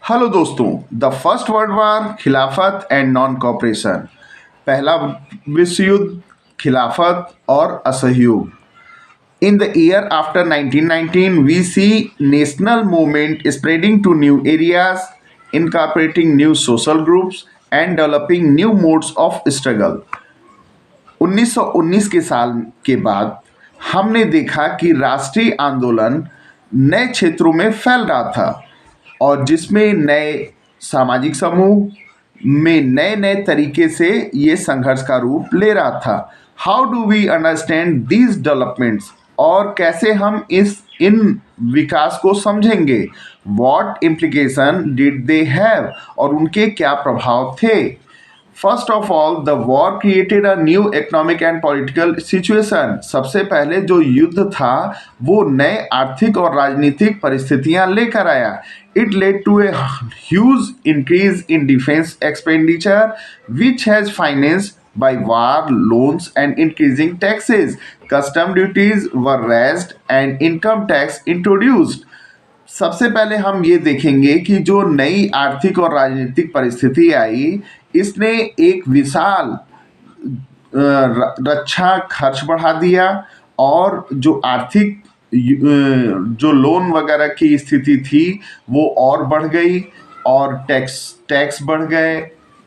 Hello दोस्तों। The first world war, खिलाफत and non cooperation. पहला विश्व युद्ध, खिलाफत और असहयोग। In the year after 1919, we see national movement spreading to new areas, incorporating new social groups and developing new modes of struggle. 1919 के साल के बाद हमने देखा कि राष्ट्रीय आंदोलन नए क्षेत्रों में फैल रहा था और जिसमें नए सामाजिक समूह में नए नए तरीके से ये संघर्ष का रूप ले रहा था। How do we understand these developments, और कैसे हम इन विकास को समझेंगे। What implication did they have, और उनके क्या प्रभाव थे। First of all, the war created a new economic and political situation. सबसे पहले जो युद्ध था वो नए आर्थिक और राजनीतिक परिस्थितियां लेकर आया। It led to a huge increase in defence expenditure which has financed by war, loans and increasing taxes. Custom duties were raised and income tax introduced. सबसे पहले हम ये देखेंगे कि जो नई आर्थिक और राजनीतिक परिस्थिति आई, इसने एक विशाल रक्षा खर्च बढ़ा दिया और जो आर्थिक जो लोन वगैरह की स्थिति थी वो और बढ़ गई और टैक्स बढ़ गए।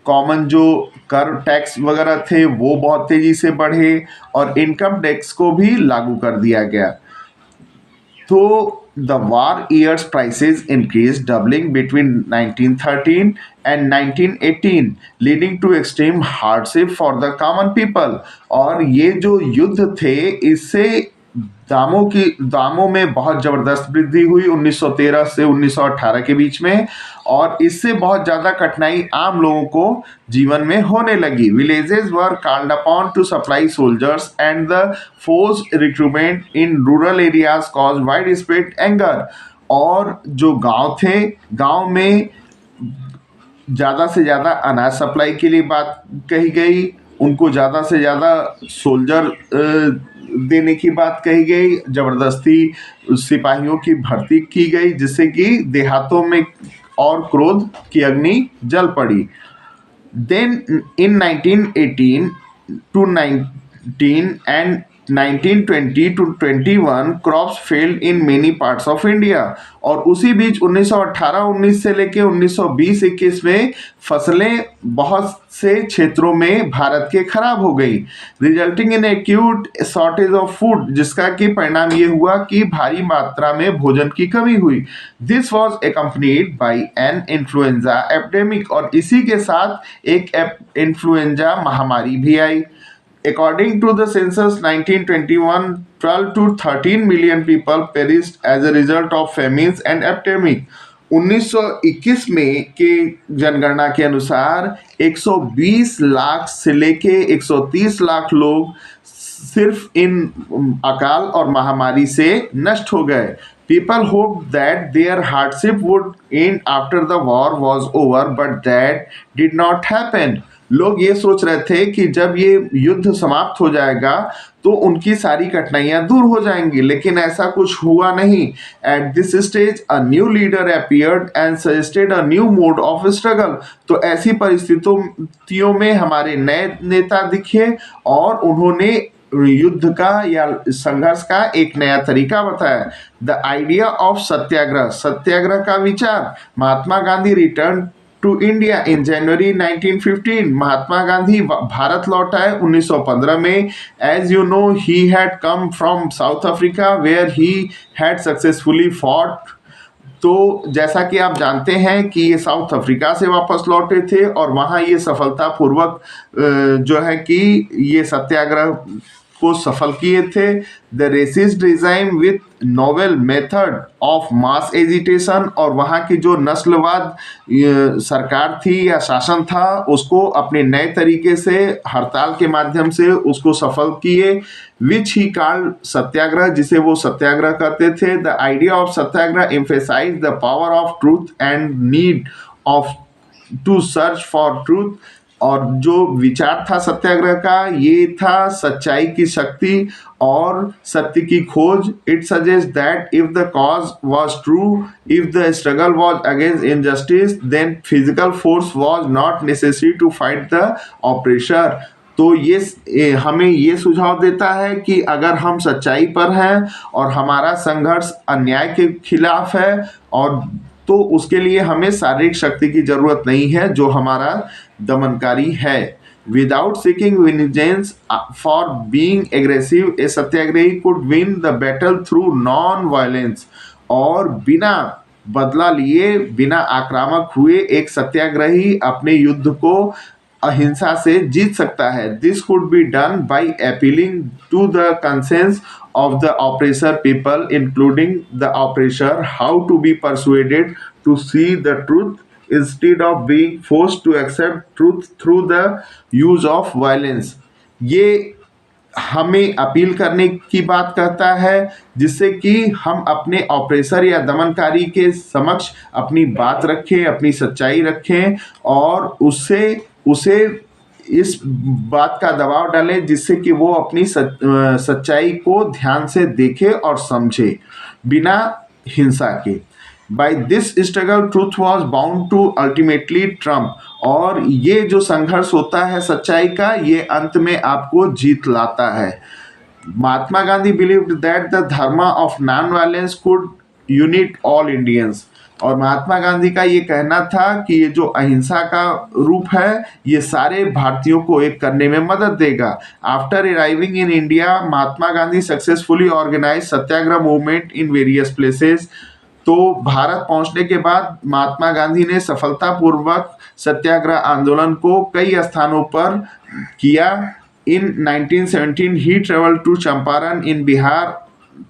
कॉमन जो कर टैक्स वगैरह थे वो बहुत तेजी से बढ़े और इनकम टैक्स को भी लागू कर दिया गया। तो the war years prices increased, doubling between 1913 and 1918, leading to extreme hardship for the common people. और ये जो युद्ध थे इससे दामों में बहुत ज़बरदस्त वृद्धि हुई 1913 से 1918 के बीच में, और इससे बहुत ज़्यादा कठिनाई आम लोगों को जीवन में होने लगी। Villages were called upon two supply soldiers and the forced recruitment in rural areas cause wide spread anger. और जो गांव थे, गांव में ज़्यादा से ज़्यादा अनाज सप्लाई के लिए बात कही गई, उनको ज़्यादा से ज़्यादा सोल्जर देने की बात कही गई, ज़बरदस्ती सिपाहियों की भर्ती की गई, जिससे कि देहातों में और क्रोध की अग्नि जल पड़ी। Then in 1918 to 19 and 1920 to 21 crops failed in many parts of India. और उसी बीच 1918-19 से लेके 1920-21 में फसलें बहुत से क्षेत्रों में भारत के खराब हो गई, resulting in acute shortage of food, जिसका कि परिणाम ये हुआ कि भारी मात्रा में भोजन की कमी हुई। This was accompanied by an influenza epidemic, और इसी के साथ एक इन्फ्लुएंजा महामारी भी आई। According to the census 1921, 12 to 13 million people perished as a result of famines and epidemic. 1921 में के जनगणना के अनुसार 120 लाख से लेके 130 लाख लोग सिर्फ इन अकाल और महामारी से नष्ट हो गए। People hoped that their hardship would end after the war was over, but that did not happen. लोग ये सोच रहे थे कि जब ये युद्ध समाप्त हो जाएगा तो उनकी सारी कठिनाइयां दूर हो जाएंगी, लेकिन ऐसा कुछ हुआ नहीं। At this stage a new leader appeared and suggested a new mode of struggle. तो ऐसी परिस्थितियों में हमारे नए नेता दिखे और उन्होंने युद्ध का या संघर्ष का एक नया तरीका बताया। द आइडिया ऑफ सत्याग्रह, सत्याग्रह का विचार। Mahatma Gandhi return to India in January 1915। Mahatma Gandhi भारत लौट आए 1915 में। As you know, he had come from South Africa where he had successfully fought. तो जैसा कि आप जानते हैं कि ये साउथ अफ्रीका से वापस लौटे थे और वहाँ ये सफलतापूर्वक जो है कि ये सत्याग्रह को सफल किए थे। The resist regime with novel method of mass agitation, और वहाँ की जो नस्लवाद सरकार थी या शासन था उसको अपने नए तरीके से हड़ताल के माध्यम से उसको सफल किए। विच ही कॉल्ड सत्याग्रह, जिसे वो सत्याग्रह कहते थे। The idea of satyagraha emphasise the power of truth and need of to search for truth. और जो विचार था सत्याग्रह का ये था सच्चाई की शक्ति और सत्य की खोज. It suggest that if the cause was true, if the struggle was against injustice, then physical force was not necessary to fight the oppressor. तो ये हमें ये सुझाव देता है कि अगर हम सच्चाई पर हैं और हमारा संघर्ष अन्याय के खिलाफ है और तो उसके लिए हमें शारीरिक शक्ति की जरूरत नहीं है जो हमारा दमनकारी है. Without seeking vengeance for being aggressive, a satyagrahi could win the battle through non violence. और बिना बदला लिए, बिना आक्रामक हुए एक सत्याग्रही अपने युद्ध को अहिंसा से जीत सकता है. This could be done by appealing to the conscience of the oppressor people, including the oppressor, how to be persuaded to see the truth instead of being forced to accept truth through the use of violence. ये हमें appeal करने की बात कहता है जिससे कि हम अपने ऑपरेसर या दमनकारी के समक्ष अपनी बात रखें, अपनी सच्चाई रखें और उसे इस बात का दबाव डालें जिससे कि वो अपनी सच्चाई को ध्यान से देखे और समझे बिना हिंसा के. By this struggle truth was bound to ultimately trump. और ये जो संघर्ष होता है सच्चाई का, ये अंत में आपको जीत लाता है. Mahatma Gandhi believed that the धर्म of non violence could unit all Indians. और महात्मा गांधी का ये कहना था कि ये जो अहिंसा का रूप है ये सारे भारतीयों को एक करने में मदद देगा. After arriving in India, Mahatma Gandhi successfully organise satyagraha movement in various places. तो भारत पहुंचने के बाद महात्मा गांधी ने सफलतापूर्वक सत्याग्रह आंदोलन को कई स्थानों पर किया. In 1917 he travelled to Champaran in Bihar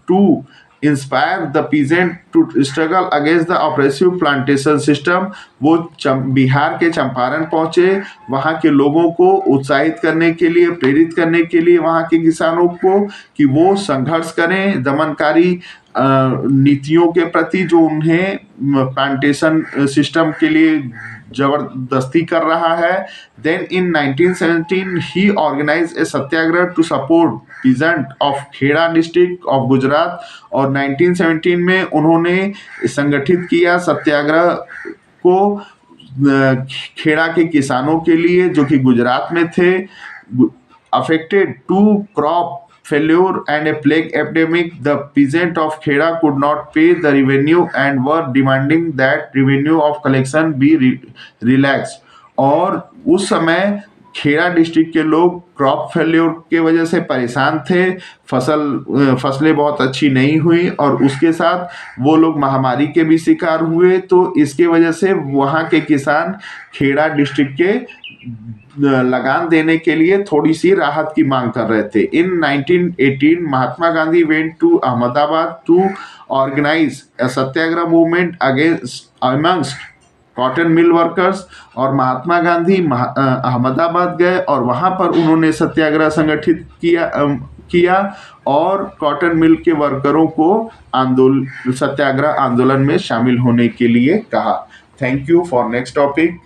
to inspire the peasant to struggle against the oppressive plantation system. वो बिहार के चंपारण पहुंचे, वहाँ के लोगों को उत्साहित करने के लिए, प्रेरित करने के लिए वहाँ के किसानों को कि वो संघर्ष करें दमनकारी नीतियों के प्रति जो उन्हें प्लांटेशन सिस्टम के लिए जबरदस्ती कर रहा है. Then in 1917 he organise a satyagraha to support peasant of Kheda district of Gujarat. और 1917 में उन्होंने संगठित किया सत्याग्रह को खेड़ा के किसानों के लिए जो कि गुजरात में थे. Affected to crop failure and a plague epidemic, the peasant of Kheda could not pay the revenue and were demanding that revenue of collection be relaxed. और उस समय खेड़ा डिस्ट्रिक्ट के लोग क्रॉप फेल्योर के वजह से परेशान थे, फसलें बहुत अच्छी नहीं हुई और उसके साथ वो लोग महामारी के भी शिकार हुए. तो इसके वजह से वहाँ के किसान खेड़ा डिस्ट्रिक्ट के लगान देने के लिए थोड़ी सी राहत की मांग कर रहे थे. In 1918 Mahatma Gandhi went to Ahmedabad to organise a satyagraha movement against amongst cotton mill workers. और महात्मा गांधी अहमदाबाद गए और वहां पर उन्होंने सत्याग्रह संगठित किया और कॉटन मिल के वर्करों को सत्याग्रह आंदोलन में शामिल होने के लिए कहा. Thank you. For next topic.